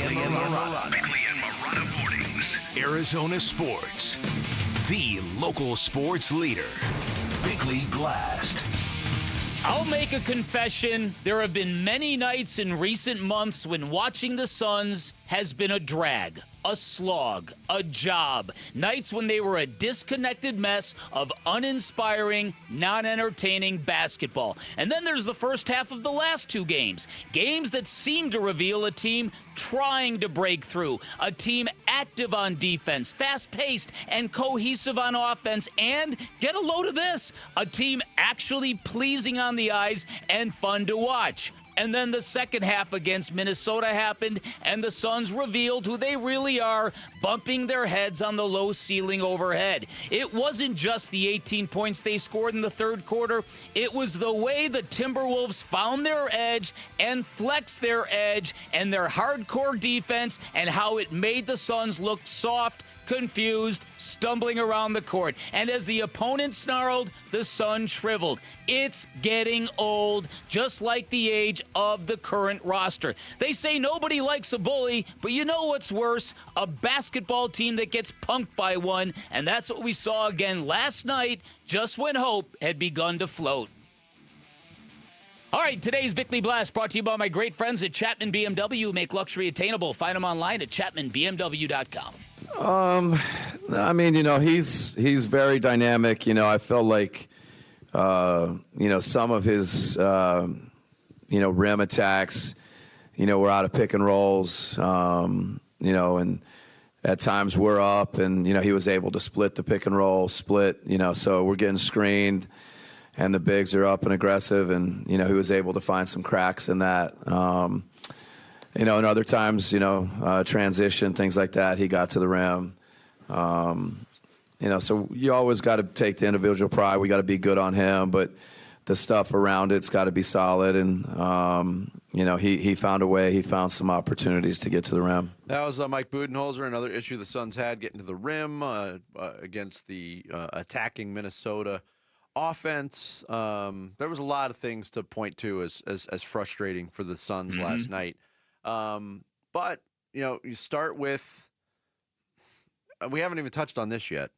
and Marana. Bickley and Marana Mornings. Arizona Sports. The local sports leader. Bickley Blast. I'll make a confession. There have been many nights in recent months when watching the Suns has been a drag, a slog, a job. Nights when they were a disconnected mess of uninspiring, non-entertaining basketball. And then there's the first half of the last two games. Games that seem to reveal a team trying to break through. A team active on defense, fast-paced and cohesive on offense. And get a load of this, a team actually pleasing on the eyes and fun to watch. And then the second half against Minnesota happened, and the Suns revealed who they really are, bumping their heads on the low ceiling overhead. It wasn't just the 18 points they scored in the third quarter. It was the way the Timberwolves found their edge and flexed their edge and their hardcore defense and how it made the Suns look soft, confused, stumbling around the court. And as the opponent snarled, the Suns shriveled. It's getting old, just like the age of the current roster. They say nobody likes a bully, but you know what's worse? A basketball team that gets punked by one, and that's what we saw again last night, just when hope had begun to float. All right, today's Bickley Blast brought to you by my great friends at Chapman BMW, who make luxury attainable. Find them online at chapmanbmw.com. I mean, he's very dynamic. I felt like, some of his, rim attacks, were out of pick and rolls, and at times we're up and, he was able to split the pick and roll, so we're getting screened and the bigs are up and aggressive and, he was able to find some cracks in that. And other times, transition, things like that, he got to the rim. So you always got to take the individual pride. We got to be good on him, but the stuff around it's got to be solid. And, he found a way. He found some opportunities to get to the rim. That was Mike Budenholzer, another issue the Suns had getting to the rim against the attacking Minnesota offense. There was a lot of things to point to as frustrating for the Suns last night. But, you start with, we haven't even touched on this yet.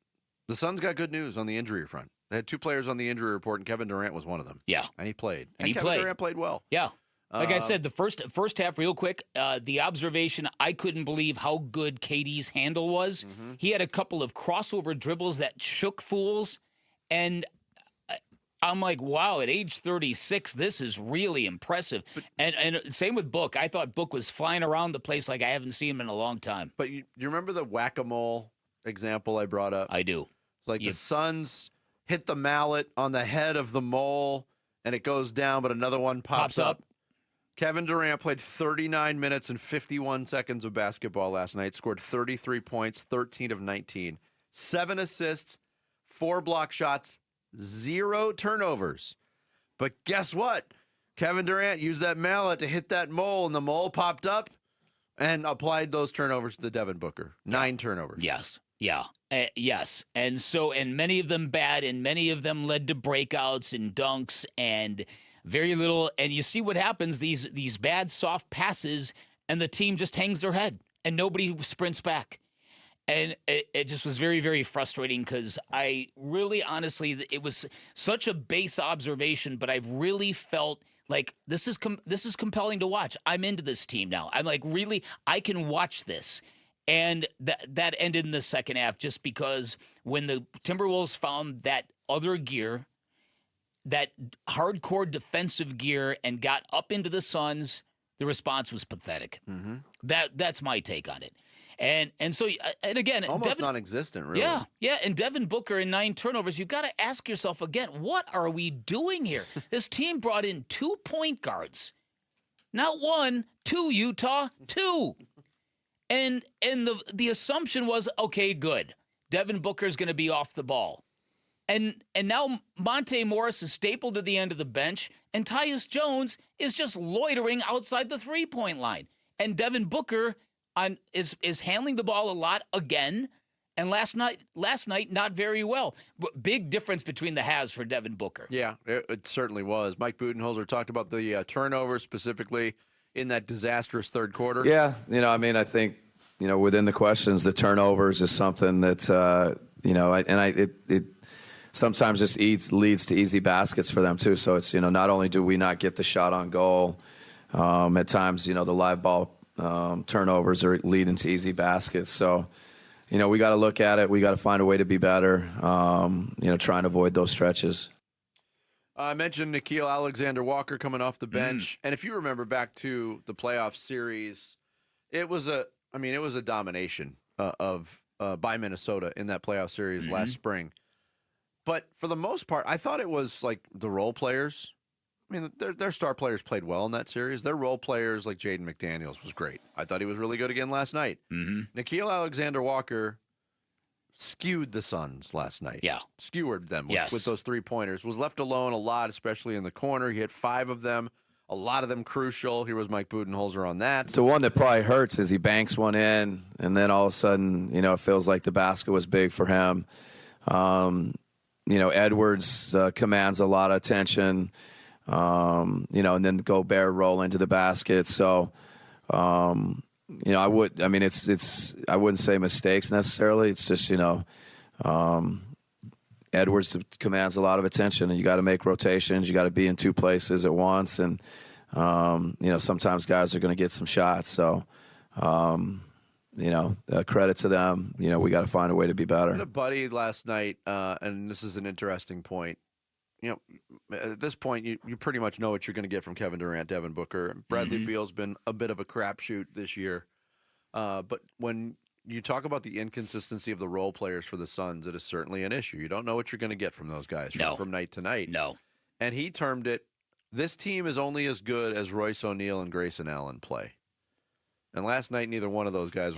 The Suns got good news on the injury front. They had two players on the injury report, and Kevin Durant was one of them. Yeah. And he played. And Kevin Durant played well. Yeah. Like I said, the first half, real quick, the observation, I couldn't believe how good KD's handle was. Mm-hmm. He had a couple of crossover dribbles that shook fools, and I'm like, wow, at age 36, this is really impressive. And same with Book. I thought Book was flying around the place like I haven't seen him in a long time. But you remember the whack-a-mole example I brought up? I do. It's like the Suns hit the mallet on the head of the mole, and it goes down, but another one pops up. Kevin Durant played 39 minutes and 51 seconds of basketball last night, scored 33 points, 13 of 19, 7 assists, 4 block shots, 0 turnovers. But guess what? Kevin Durant used that mallet to hit that mole, and the mole popped up and applied those turnovers to Devin Booker. 9 turnovers. Yes. Yeah. Yes. And many of them bad, and many of them led to breakouts and dunks and very little. And you see what happens, these bad soft passes, and the team just hangs their head and nobody sprints back. And it just was very, very frustrating because I really, honestly, it was such a base observation, but I've really felt like this is compelling to watch. I'm into this team now. I'm like, really, I can watch this. And that ended in the second half just because when the Timberwolves found that other gear, that hardcore defensive gear, and got up into the Suns, the response was pathetic. Mm-hmm. That's my take on it. And so, and again, almost non-existent, really. Yeah. And Devin Booker in 9 turnovers. You've got to ask yourself again, what are we doing here? This team brought in 2 point guards, not 1, 2. Utah, 2, and the assumption was, okay, good. Devin Booker's going to be off the ball, and now Monte Morris is stapled to the end of the bench, and Tyus Jones is just loitering outside the 3-point line, and Devin Booker is handling the ball a lot again, and last night not very well. Big difference between the halves for Devin Booker. Yeah, it certainly was. Mike Budenholzer talked about the turnovers specifically. in that disastrous third quarter. Yeah, I mean, I think within the questions, the turnovers is something that it sometimes just leads to easy baskets for them too. So it's not only do we not get the shot on goal, at times the live ball turnovers are leading to easy baskets. So we got to look at it. We got to find a way to be better. Try and avoid those stretches. I mentioned Nickeil Alexander-Walker coming off the bench, and if you remember back to the playoff series, it was a domination by Minnesota in that playoff series last spring. But for the most part, I thought it was like the role players. I mean, their star players played well in that series. Their role players, like Jaden McDaniels, was great. I thought he was really good again last night. Nickeil Alexander-Walker skewed the Suns last night. Yeah. Skewered them with those three-pointers. Was left alone a lot, especially in the corner. He hit 5 of them, a lot of them crucial. Here was Mike Budenholzer on that. The one that probably hurts is he banks one in, and then all of a sudden, it feels like the basket was big for him. Edwards commands a lot of attention, and then Gobert roll into the basket. So, I wouldn't say mistakes necessarily. It's just, Edwards commands a lot of attention, and you got to make rotations. You got to be in 2 places at once, and sometimes guys are going to get some shots. So, credit to them. We got to find a way to be better. I had a buddy last night, and this is an interesting point. At this point, you pretty much know what you're going to get from Kevin Durant, Devin Booker. Bradley Beal's been a bit of a crapshoot this year. But when you talk about the inconsistency of the role players for the Suns, it is certainly an issue. You don't know what you're going to get from those guys from night to night. No. And he termed it, this team is only as good as Royce O'Neal and Grayson Allen play. And last night, neither one of those guys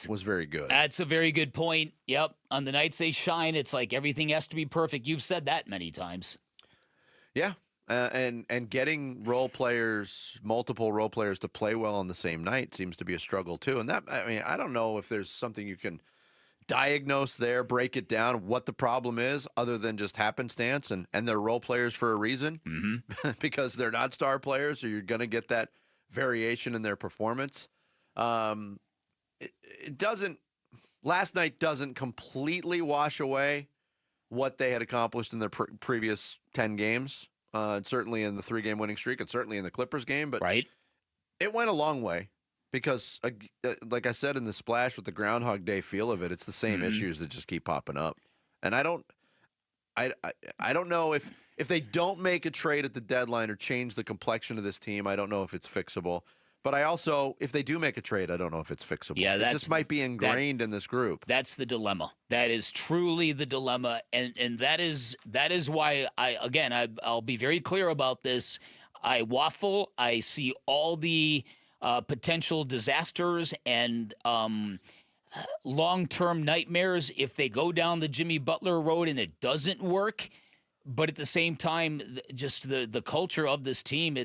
was very good. That's a very good point. Yep. On the nights they shine, it's like everything has to be perfect. You've said that many times. Yeah. And getting multiple role players to play well on the same night seems to be a struggle too. And I don't know if there's something you can diagnose there, break it down, what the problem is, other than just happenstance and they're role players for a reason because they're not star players, so you're going to get that variation in their performance. Last night doesn't completely wash away what they had accomplished in their previous 10 games, certainly in the 3-game winning streak and certainly in the Clippers game, but it went a long way because, like I said in the splash with the Groundhog Day feel of it, it's the same issues that just keep popping up. And I don't know if they don't make a trade at the deadline or change the complexion of this team, I don't know if it's fixable. But I also, if they do make a trade, I don't know if it's fixable. Yeah, it just might be ingrained in this group. That's the dilemma. That is truly the dilemma, and that is why I'll be very clear about this. I waffle. I see all the potential disasters and long-term nightmares if they go down the Jimmy Butler road and it doesn't work. But at the same time, just the culture of this team,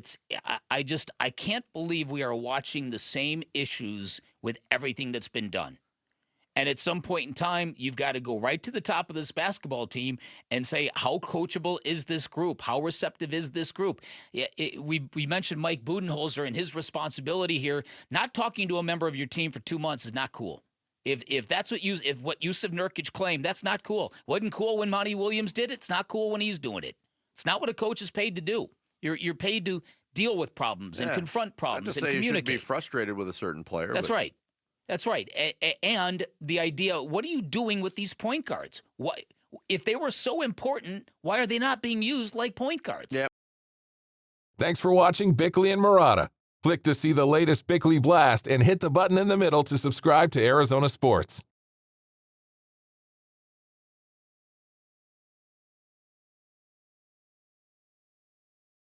I can't believe we are watching the same issues with everything that's been done. And at some point in time, you've got to go right to the top of this basketball team and say, how coachable is this group? How receptive is this group? We mentioned Mike Budenholzer and his responsibility here. Not talking to a member of your team for 2 months is not cool. If that's what Jusuf Nurkic claimed, that's not cool. Wasn't cool when Monty Williams did it. It's not cool when he's doing it. It's not what a coach is paid to do. You're paid to deal with problems and confront problems and communicate. You should be frustrated with a certain player. That's right. That's right. And the idea, what are you doing with these point guards? What if they were so important? Why are they not being used like point guards? Yeah. Thanks for watching Bickley and Marotta. Click to see the latest Bickley Blast and hit the button in the middle to subscribe to Arizona Sports.